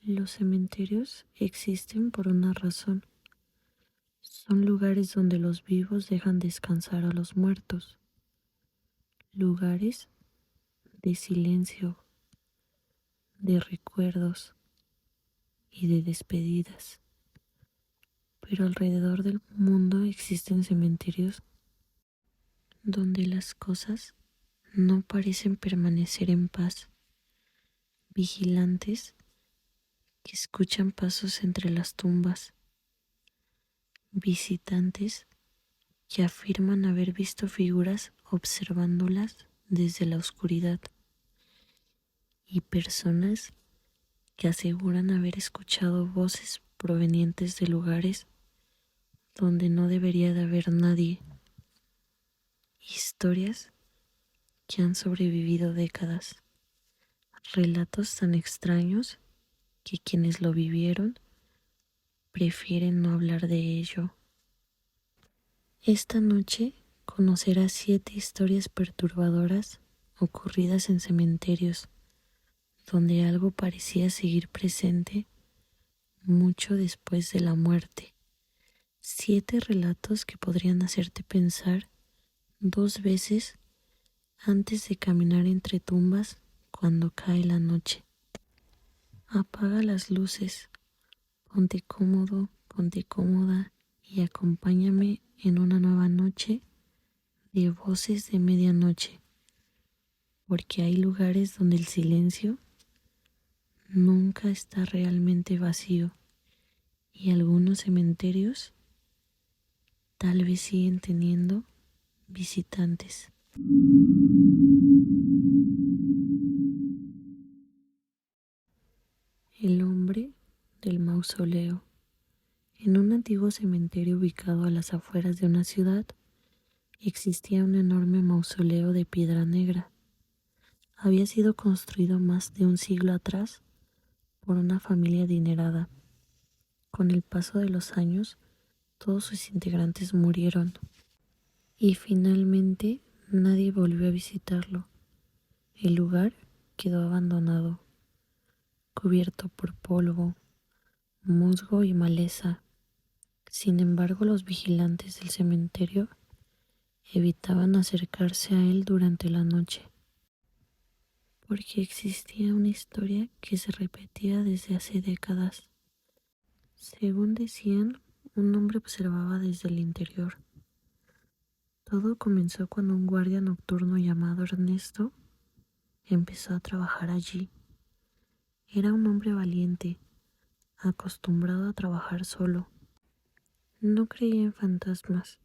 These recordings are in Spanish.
Los cementerios existen por una razón. Son lugares donde los vivos dejan descansar a los muertos. Lugares de silencio, de recuerdos y de despedidas. Pero alrededor del mundo existen cementerios donde las cosas no parecen permanecer en paz. Vigilantes que escuchan pasos entre las tumbas. Visitantes que afirman haber visto figuras observándolas desde la oscuridad. Y personas que aseguran haber escuchado voces provenientes de lugares donde no debería de haber nadie. Historias que han sobrevivido décadas. Relatos tan extraños que quienes lo vivieron prefieren no hablar de ello. Esta noche conocerás 7 historias perturbadoras ocurridas en cementerios donde algo parecía seguir presente mucho después de la muerte. 7 relatos que podrían hacerte pensar 2 veces antes de caminar entre tumbas cuando cae la noche. Apaga las luces, ponte cómodo, ponte cómoda y acompáñame en una nueva noche de voces de medianoche, porque hay lugares donde el silencio nunca está realmente vacío y algunos cementerios tal vez siguen teniendo visitantes. El hombre del mausoleo. En un antiguo cementerio ubicado a las afueras de una ciudad, existía un enorme mausoleo de piedra negra. Había sido construido más de un siglo atrás por una familia adinerada. Con el paso de los años, todos sus integrantes murieron y finalmente nadie volvió a visitarlo. El lugar quedó abandonado, cubierto por polvo, musgo y maleza. Sin embargo, los vigilantes del cementerio evitaban acercarse a él durante la noche, porque existía una historia que se repetía desde hace décadas. Según decían, un hombre observaba desde el interior. Todo comenzó cuando un guardia nocturno llamado Ernesto empezó a trabajar allí. Era un hombre valiente, acostumbrado a trabajar solo. No creía en fantasmas.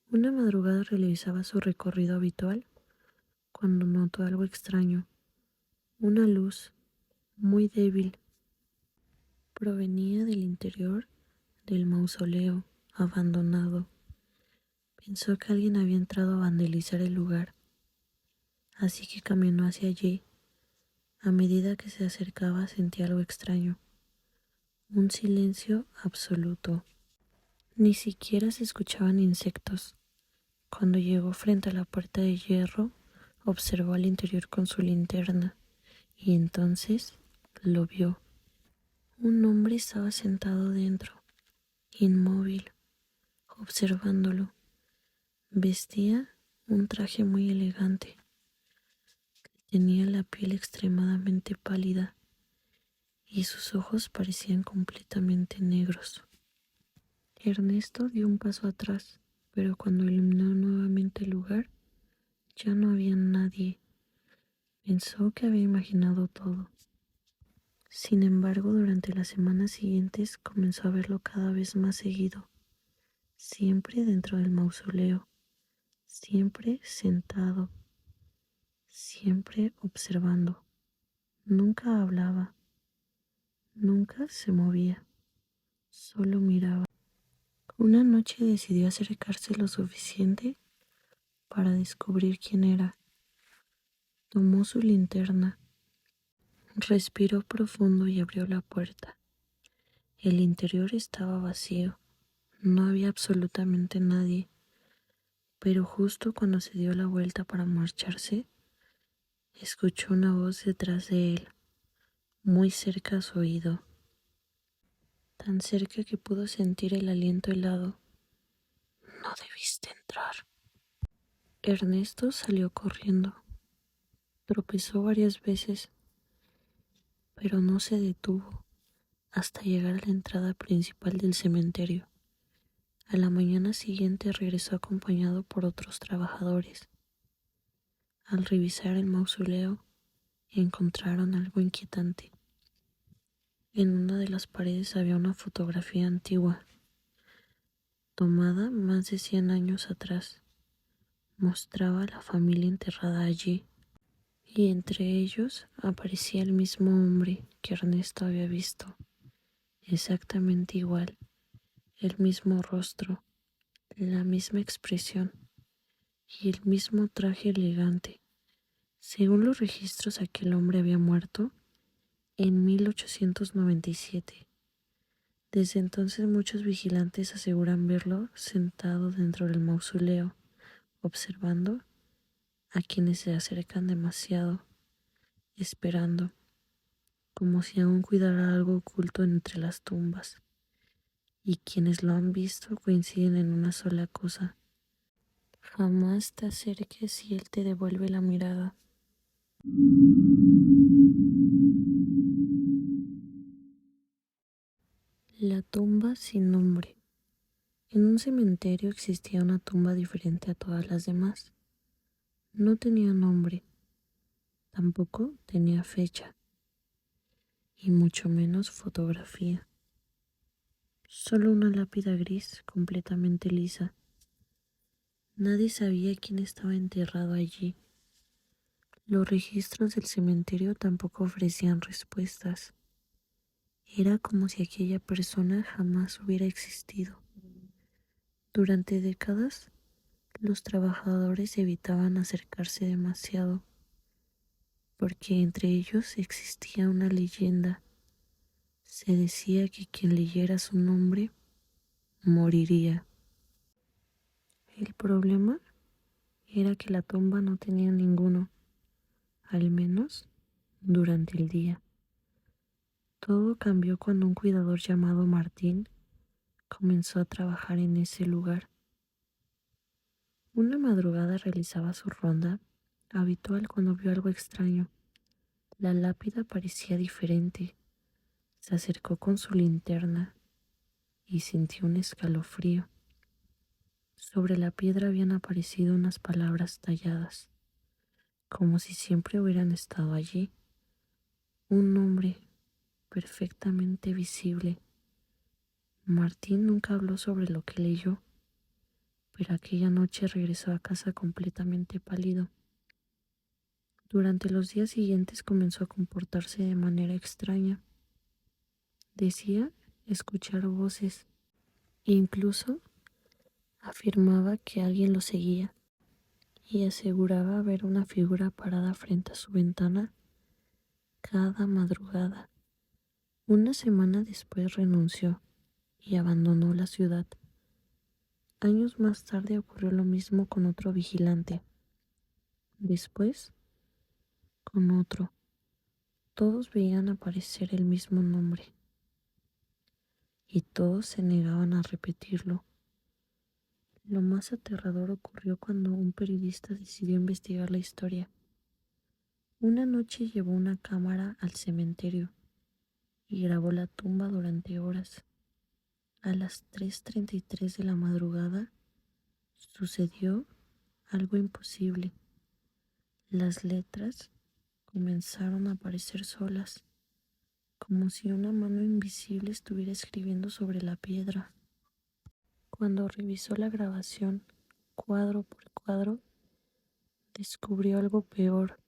Una madrugada realizaba su recorrido habitual cuando notó algo extraño. Una luz, muy débil, provenía del interior del mausoleo abandonado. Pensó que alguien había entrado a vandalizar el lugar, así que caminó hacia allí. A medida que se acercaba sentía algo extraño, un silencio absoluto. Ni siquiera se escuchaban insectos. Cuando llegó frente a la puerta de hierro, observó al interior con su linterna y entonces lo vio. Un hombre estaba sentado dentro, inmóvil, observándolo. Vestía un traje muy elegante. Tenía la piel extremadamente pálida y sus ojos parecían completamente negros. Ernesto dio un paso atrás, pero cuando iluminó nuevamente el lugar, ya no había nadie. Pensó que había imaginado todo. Sin embargo, durante las semanas siguientes comenzó a verlo cada vez más seguido, siempre dentro del mausoleo, siempre sentado, siempre observando. Nunca hablaba, nunca se movía, solo miraba. Una noche decidió acercarse lo suficiente para descubrir quién era. Tomó su linterna, respiró profundo y abrió la puerta. El interior estaba vacío, no había absolutamente nadie, pero justo cuando se dio la vuelta para marcharse, escuchó una voz detrás de él, muy cerca a su oído, tan cerca que pudo sentir el aliento helado. No debiste entrar. Ernesto salió corriendo. Tropezó varias veces, pero no se detuvo hasta llegar a la entrada principal del cementerio. A la mañana siguiente regresó acompañado por otros trabajadores. Al revisar el mausoleo, encontraron algo inquietante. En una de las paredes había una fotografía antigua, tomada más de 100 años atrás. Mostraba a la familia enterrada allí, y entre ellos aparecía el mismo hombre que Ernesto había visto, exactamente igual, el mismo rostro, la misma expresión y el mismo traje elegante. Según los registros, aquel hombre había muerto en 1897. Desde entonces muchos vigilantes aseguran verlo sentado dentro del mausoleo, observando a quienes se acercan demasiado, esperando, como si aún cuidara algo oculto entre las tumbas. Y quienes lo han visto coinciden en una sola cosa: jamás te acerques y él te devuelve la mirada. La tumba sin nombre. En un cementerio existía una tumba diferente a todas las demás. No tenía nombre, tampoco tenía fecha, y mucho menos fotografía. Solo una lápida gris completamente lisa. Nadie sabía quién estaba enterrado allí. Los registros del cementerio tampoco ofrecían respuestas. Era como si aquella persona jamás hubiera existido. Durante décadas, los trabajadores evitaban acercarse demasiado, porque entre ellos existía una leyenda. Se decía que quien leyera su nombre moriría. El problema era que la tumba no tenía ninguno, al menos durante el día. Todo cambió cuando un cuidador llamado Martín comenzó a trabajar en ese lugar. Una madrugada realizaba su ronda habitual cuando vio algo extraño. La lápida parecía diferente. Se acercó con su linterna y sintió un escalofrío. Sobre la piedra habían aparecido unas palabras talladas, como si siempre hubieran estado allí. Un nombre perfectamente visible. Martín nunca habló sobre lo que leyó, pero aquella noche regresó a casa completamente pálido. Durante los días siguientes comenzó a comportarse de manera extraña. Decía escuchar voces e incluso afirmaba que alguien lo seguía, y aseguraba ver una figura parada frente a su ventana cada madrugada. Una semana después renunció y abandonó la ciudad. Años más tarde ocurrió lo mismo con otro vigilante. Después, con otro. Todos veían aparecer el mismo nombre y todos se negaban a repetirlo. Lo más aterrador ocurrió cuando un periodista decidió investigar la historia. Una noche llevó una cámara al cementerio y grabó la tumba durante horas. A las 3:33 de la madrugada sucedió algo imposible. Las letras comenzaron a aparecer solas, como si una mano invisible estuviera escribiendo sobre la piedra. Cuando revisó la grabación, cuadro por cuadro, descubrió algo peor.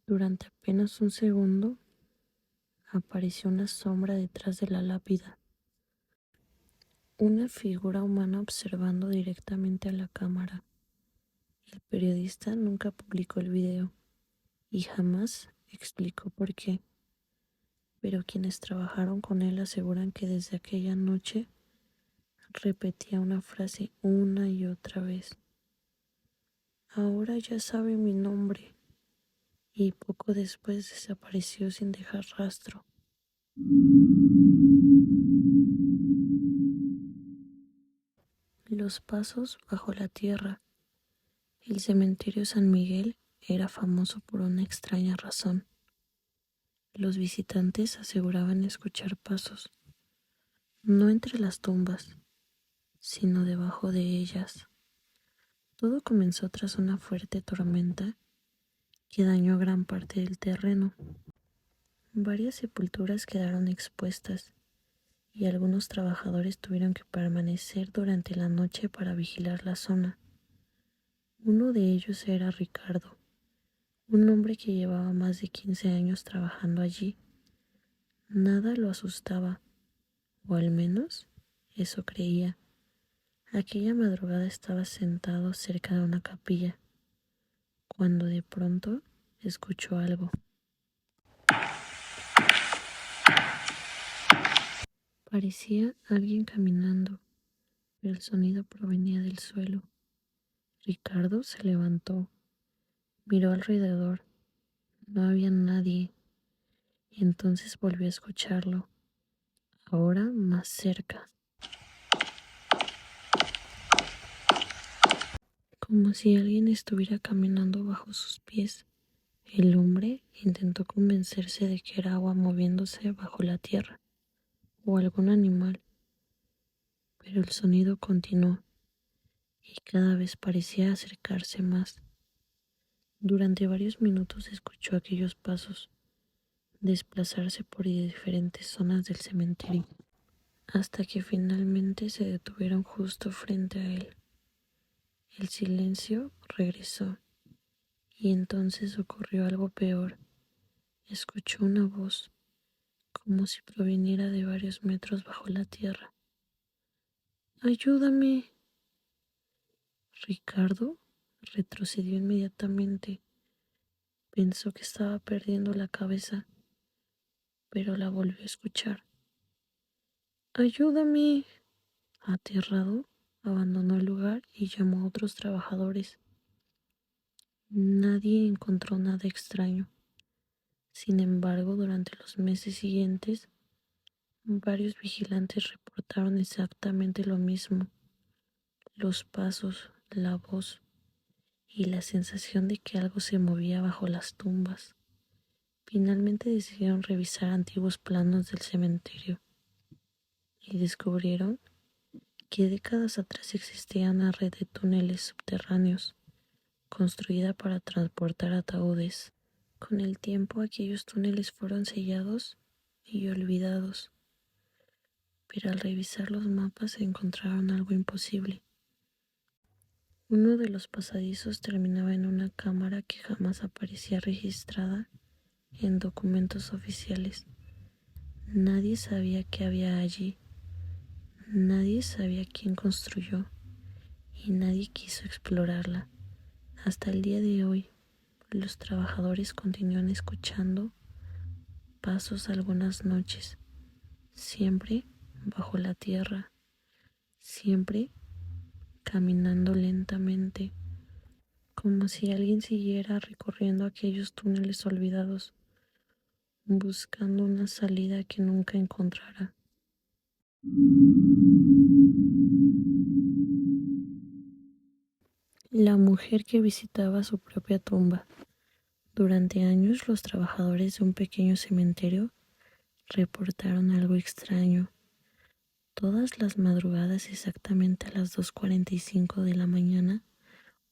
Durante apenas un segundo, apareció una sombra detrás de la lápida. Una figura humana observando directamente a la cámara. El periodista nunca publicó el video y jamás explicó por qué, pero quienes trabajaron con él aseguran que desde aquella noche repetía una frase una y otra vez: Ahora ya sabe mi nombre. Y poco después desapareció sin dejar rastro. Los pasos bajo la tierra. El cementerio San Miguel era famoso por una extraña razón. Los visitantes aseguraban escuchar pasos, no entre las tumbas, sino debajo de ellas. Todo comenzó tras una fuerte tormenta que dañó gran parte del terreno. Varias sepulturas quedaron expuestas y algunos trabajadores tuvieron que permanecer durante la noche para vigilar la zona. Uno de ellos era Ricardo, un hombre que llevaba más de 15 años trabajando allí. Nada lo asustaba, o al menos eso creía. Aquella madrugada estaba sentado cerca de una capilla, cuando de pronto escuchó algo. Parecía alguien caminando, pero el sonido provenía del suelo. Ricardo se levantó, miró alrededor. No había nadie. Entonces volvió a escucharlo, ahora más cerca, como si alguien estuviera caminando bajo sus pies. El hombre intentó convencerse de que era agua moviéndose bajo la tierra, o algún animal, pero el sonido continuó y cada vez parecía acercarse más. Durante varios minutos escuchó aquellos pasos desplazarse por diferentes zonas del cementerio, hasta que finalmente se detuvieron justo frente a él. El silencio regresó, y entonces ocurrió algo peor. Escuchó una voz, como si proviniera de varios metros bajo la tierra. ¡Ayúdame! Ricardo retrocedió inmediatamente. Pensó que estaba perdiendo la cabeza, pero la volvió a escuchar. ¡Ayúdame! Aterrado, abandonó el lugar y llamó a otros trabajadores. Nadie encontró nada extraño. Sin embargo, durante los meses siguientes, varios vigilantes reportaron exactamente lo mismo: los pasos, la voz y la sensación de que algo se movía bajo las tumbas. Finalmente decidieron revisar antiguos planos del cementerio y descubrieron que décadas atrás existía una red de túneles subterráneos construida para transportar ataúdes. Con el tiempo aquellos túneles fueron sellados y olvidados, pero al revisar los mapas encontraron algo imposible. Uno de los pasadizos terminaba en una cámara que jamás aparecía registrada en documentos oficiales. Nadie sabía qué había allí, nadie sabía quién construyó y nadie quiso explorarla. Hasta el día de hoy, los trabajadores continúan escuchando pasos algunas noches, siempre bajo la tierra, siempre caminando lentamente, como si alguien siguiera recorriendo aquellos túneles olvidados, buscando una salida que nunca encontrará. La mujer que visitaba su propia tumba. Durante años, los trabajadores de un pequeño cementerio reportaron algo extraño. Todas las madrugadas, exactamente a las 2:45 de la mañana,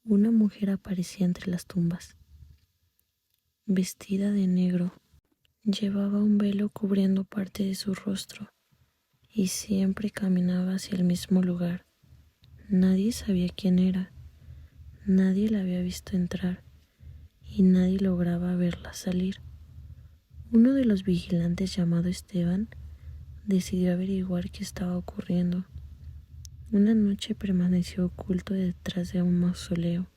una mujer aparecía entre las tumbas. Vestida de negro, llevaba un velo cubriendo parte de su rostro y siempre caminaba hacia el mismo lugar. Nadie sabía quién era, nadie la había visto entrar y nadie lograba verla salir. Uno de los vigilantes, llamado Esteban, decidió averiguar qué estaba ocurriendo. Una noche permaneció oculto detrás de un mausoleo,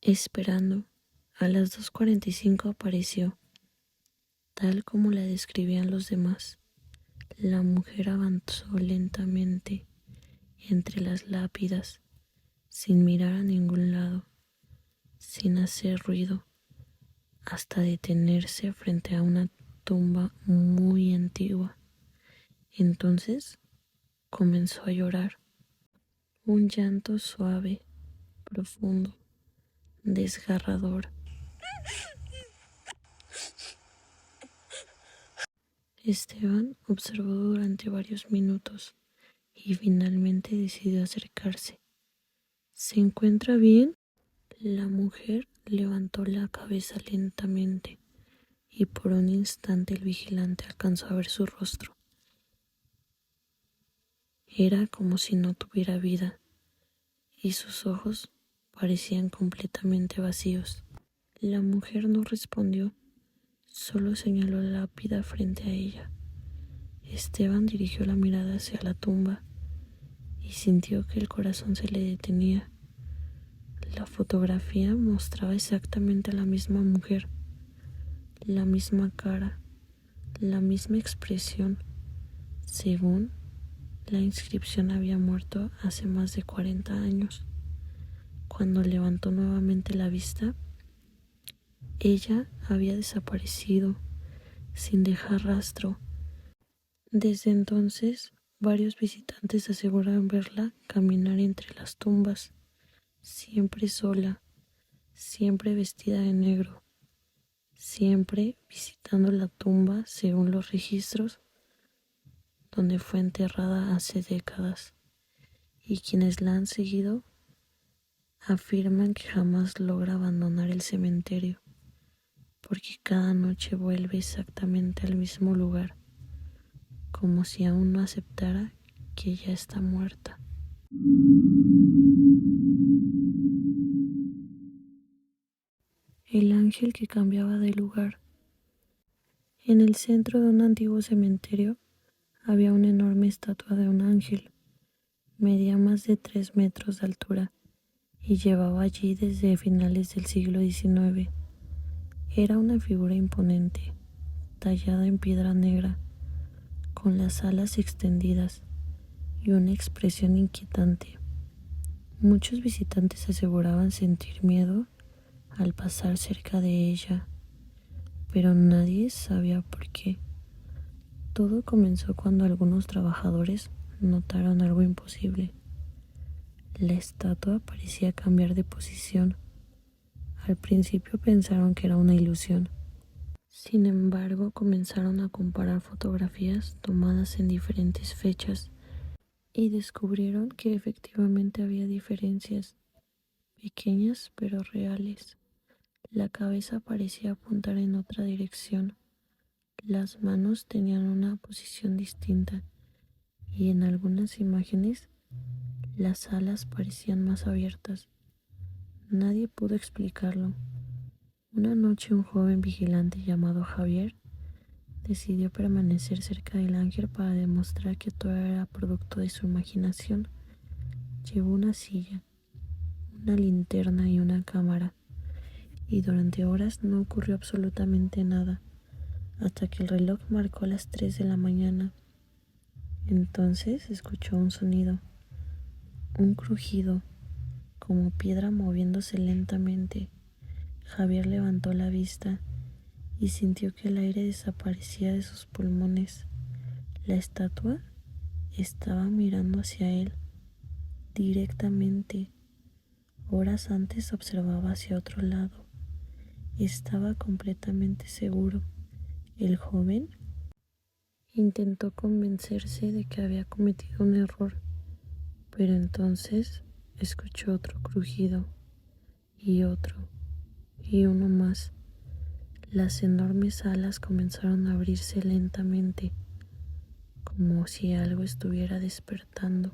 esperando. A las 2:45 apareció, tal como la describían los demás. La mujer avanzó lentamente entre las lápidas, sin mirar a ningún lado. sin hacer ruido, hasta detenerse frente a una tumba muy antigua. Entonces comenzó a llorar, un llanto suave, profundo, desgarrador. Esteban observó durante varios minutos y finalmente decidió acercarse. ¿Se encuentra bien? La mujer levantó la cabeza lentamente y por un instante el vigilante alcanzó a ver su rostro. Era como si no tuviera vida y sus ojos parecían completamente vacíos. La mujer no respondió, solo señaló la lápida frente a ella. Esteban dirigió la mirada hacia la tumba y sintió que el corazón se le detenía. La fotografía mostraba exactamente a la misma mujer, la misma cara, la misma expresión. Según la inscripción, había muerto hace más de 40 años. Cuando levantó nuevamente la vista, ella había desaparecido sin dejar rastro. Desde entonces, varios visitantes aseguran verla caminar entre las tumbas, siempre sola, siempre vestida de negro, siempre visitando la tumba según los registros donde fue enterrada hace décadas, y quienes la han seguido afirman que jamás logra abandonar el cementerio, porque cada noche vuelve exactamente al mismo lugar, como si aún no aceptara que ya está muerta. El ángel que cambiaba de lugar. En el centro de un antiguo cementerio había una enorme estatua de un ángel. Medía más de 3 metros de altura y llevaba allí desde finales del siglo XIX. Era una figura imponente, tallada en piedra negra, con las alas extendidas y una expresión inquietante. Muchos visitantes aseguraban sentir miedo al pasar cerca de ella, pero nadie sabía por qué. Todo comenzó cuando algunos trabajadores notaron algo imposible. La estatua parecía cambiar de posición. Al principio pensaron que era una ilusión. Sin embargo, comenzaron a comparar fotografías tomadas en diferentes fechas y descubrieron que efectivamente había diferencias, pequeñas pero reales. La cabeza parecía apuntar en otra dirección, las manos tenían una posición distinta y en algunas imágenes las alas parecían más abiertas. Nadie pudo explicarlo. Una noche un joven vigilante llamado Javier decidió permanecer cerca del ángel para demostrar que todo era producto de su imaginación. Llevó una silla, una linterna y una cámara, y durante horas no ocurrió absolutamente nada, hasta que el reloj marcó las 3 de la mañana. Entonces escuchó un sonido, un crujido, como piedra moviéndose lentamente. Javier levantó la vista y sintió que el aire desaparecía de sus pulmones. La estatua estaba mirando hacia él directamente. Horas antes observaba hacia otro lado. Estaba completamente seguro. El joven intentó convencerse de que había cometido un error, pero entonces escuchó otro crujido y otro y uno más. Las enormes alas comenzaron a abrirse lentamente, como si algo estuviera despertando.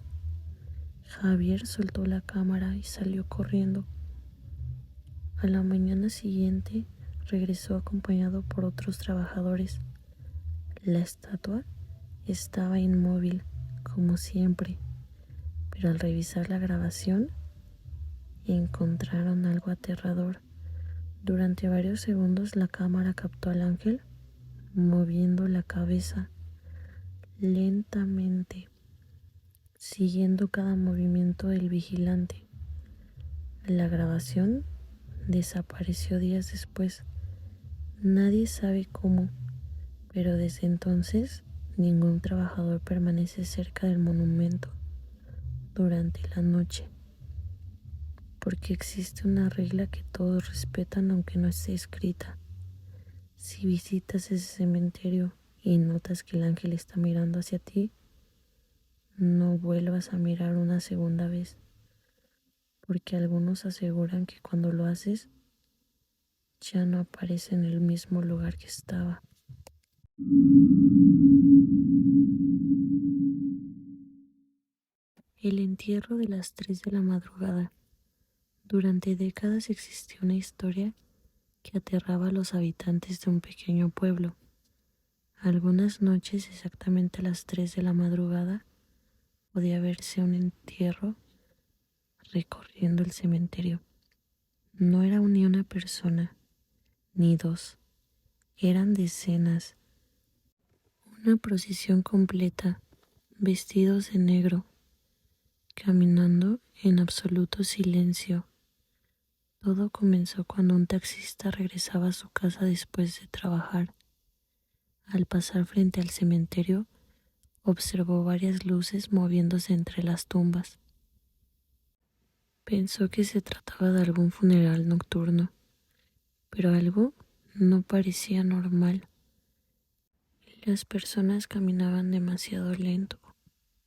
Javier soltó la cámara y salió corriendo. A la mañana siguiente regresó acompañado por otros trabajadores. La estatua estaba inmóvil, como siempre, pero al revisar la grabación encontraron algo aterrador. Durante varios segundos la cámara captó al ángel moviendo la cabeza lentamente, siguiendo cada movimiento del vigilante. La grabación desapareció días después. Nadie sabe cómo, pero desde entonces ningún trabajador permanece cerca del monumento durante la noche, porque existe una regla que todos respetan aunque no esté escrita. Si visitas ese cementerio y notas que el ángel está mirando hacia ti, no vuelvas a mirar una segunda vez, porque algunos aseguran que cuando lo haces, ya no aparece en el mismo lugar que estaba. El entierro de las 3 de la madrugada. Durante décadas existió una historia que aterraba a los habitantes de un pequeño pueblo. Algunas noches, exactamente a las 3 de la madrugada, podía verse un entierro recorriendo el cementerio. No era ni una persona, ni dos, eran decenas. Una procesión completa, vestidos de negro, caminando en absoluto silencio. Todo comenzó cuando un taxista regresaba a su casa después de trabajar. Al pasar frente al cementerio, observó varias luces moviéndose entre las tumbas. Pensó que se trataba de algún funeral nocturno, pero algo no parecía normal. Las personas caminaban demasiado lento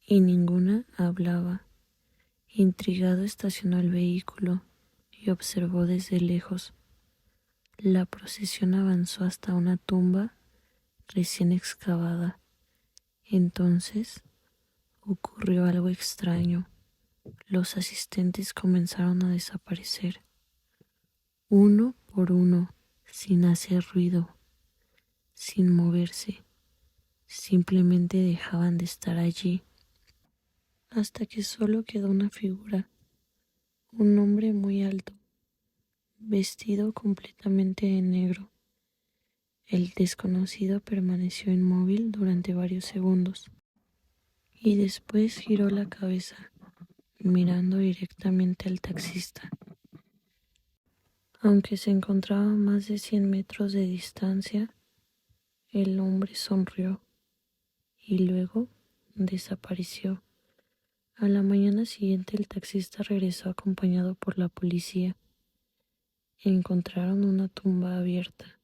y ninguna hablaba. Intrigado estacionó el vehículo y observó desde lejos. La procesión avanzó hasta una tumba recién excavada. Entonces ocurrió algo extraño. Los asistentes comenzaron a desaparecer, uno por uno, sin hacer ruido, sin moverse. Simplemente dejaban de estar allí, hasta que solo quedó una figura, un hombre muy alto, vestido completamente de negro. El desconocido permaneció inmóvil durante varios segundos y después giró la cabeza, mirando directamente al taxista. Aunque se encontraba a más de 100 metros de distancia, el hombre sonrió y luego desapareció. A la mañana siguiente el taxista regresó acompañado por la policía. Encontraron una tumba abierta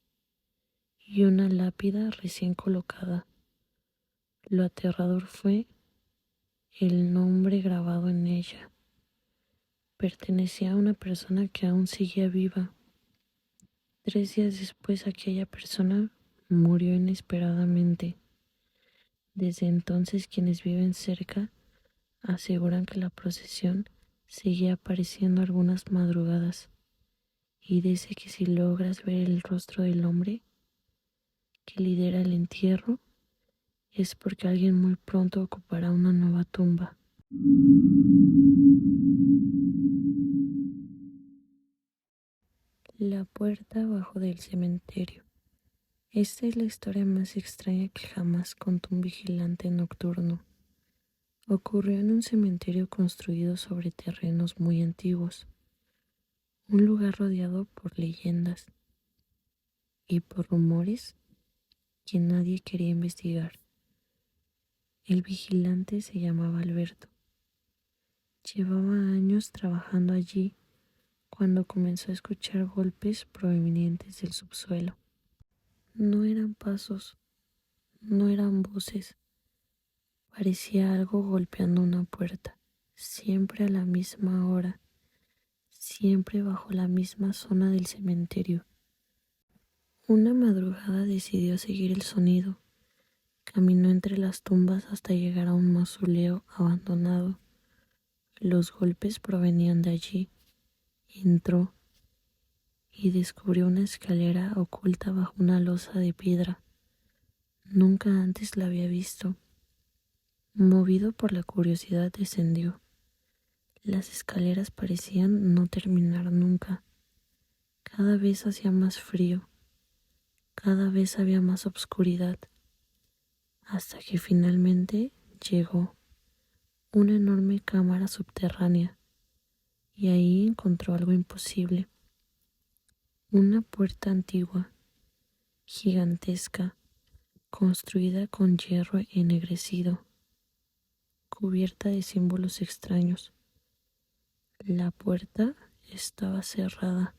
y una lápida recién colocada. Lo aterrador fue el nombre grabado en ella. Pertenecía a una persona que aún seguía viva. 3 días después aquella persona murió inesperadamente. Desde entonces quienes viven cerca aseguran que la procesión seguía apareciendo algunas madrugadas y dice que si logras ver el rostro del hombre que lidera el entierro es porque alguien muy pronto ocupará una nueva tumba. La puerta abajo del cementerio. Esta es la historia más extraña que jamás contó un vigilante nocturno. Ocurrió en un cementerio construido sobre terrenos muy antiguos, un lugar rodeado por leyendas y por rumores que nadie quería investigar. El vigilante se llamaba Alberto. Llevaba años trabajando allí cuando comenzó a escuchar golpes provenientes del subsuelo. No eran pasos, no eran voces, parecía algo golpeando una puerta, siempre a la misma hora, siempre bajo la misma zona del cementerio. Una madrugada decidió seguir el sonido. Caminó entre las tumbas hasta llegar a un mausoleo abandonado. Los golpes provenían de allí. Entró y descubrió una escalera oculta bajo una losa de piedra. Nunca antes la había visto. Movido por la curiosidad, descendió. Las escaleras parecían no terminar nunca. Cada vez hacía más frío. Cada vez había más oscuridad. Hasta que finalmente llegó una enorme cámara subterránea y ahí encontró algo imposible. Una puerta antigua, gigantesca, construida con hierro ennegrecido, cubierta de símbolos extraños. La puerta estaba cerrada,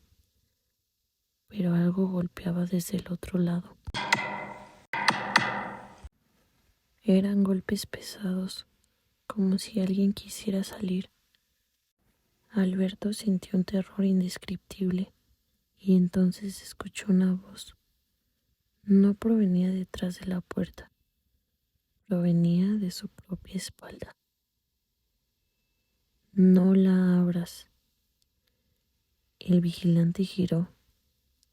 pero algo golpeaba desde el otro lado. Eran golpes pesados, como si alguien quisiera salir. Alberto sintió un terror indescriptible y entonces escuchó una voz. No provenía detrás de la puerta, provenía de su propia espalda. No la abras. El vigilante giró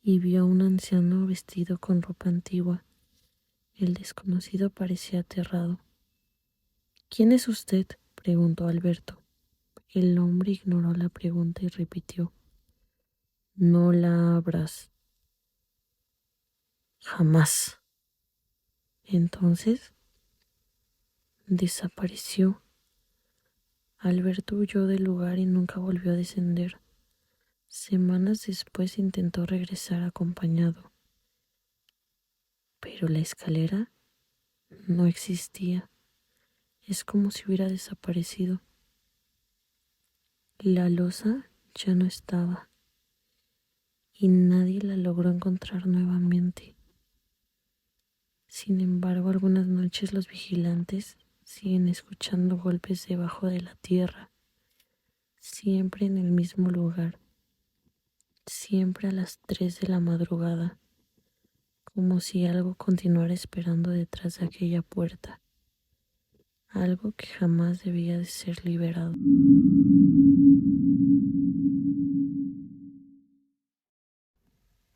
y vio a un anciano vestido con ropa antigua. El desconocido parecía aterrado. ¿Quién es usted?, preguntó Alberto. El hombre ignoró la pregunta y repitió: No la abras. Jamás. Entonces desapareció. Alberto huyó del lugar y nunca volvió a descender. Semanas después intentó regresar acompañado, pero la escalera no existía. Es como si hubiera desaparecido. La losa ya no estaba y nadie la logró encontrar nuevamente. Sin embargo, algunas noches los vigilantes siguen escuchando golpes debajo de la tierra, siempre en el mismo lugar, siempre a las 3 de la madrugada, como si algo continuara esperando detrás de aquella puerta, algo que jamás debía de ser liberado.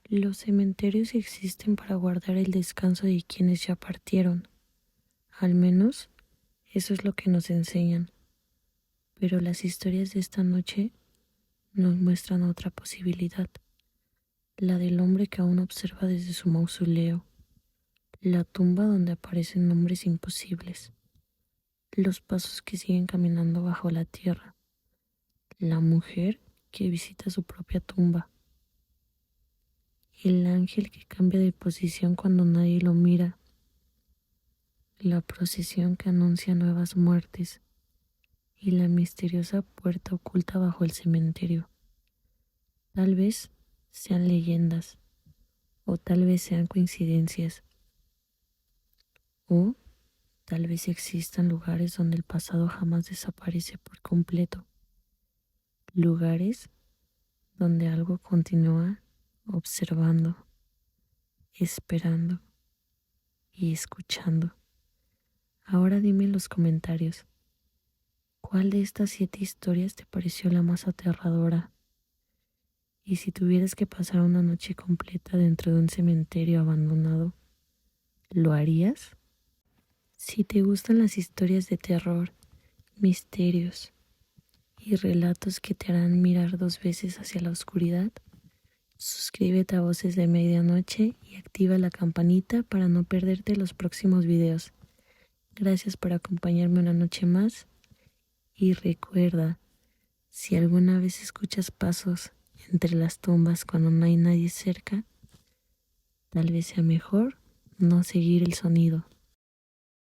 Los cementerios existen para guardar el descanso de quienes ya partieron, al menos eso es lo que nos enseñan, pero las historias de esta noche nos muestran otra posibilidad, la del hombre que aún observa desde su mausoleo, la tumba donde aparecen nombres imposibles, los pasos que siguen caminando bajo la tierra, la mujer que visita su propia tumba, el ángel que cambia de posición cuando nadie lo mira, la procesión que anuncia nuevas muertes y la misteriosa puerta oculta bajo el cementerio. Tal vez sean leyendas, o tal vez sean coincidencias, o tal vez existan lugares donde el pasado jamás desaparece por completo, lugares donde algo continúa observando, esperando y escuchando. Ahora dime en los comentarios, ¿cuál de estas 7 historias te pareció la más aterradora? Y si tuvieras que pasar una noche completa dentro de un cementerio abandonado, ¿lo harías? Si te gustan las historias de terror, misterios y relatos que te harán mirar 2 veces hacia la oscuridad, suscríbete a Voces de Medianoche y activa la campanita para no perderte los próximos videos. Gracias por acompañarme una noche más y recuerda, si alguna vez escuchas pasos entre las tumbas cuando no hay nadie cerca, tal vez sea mejor no seguir el sonido.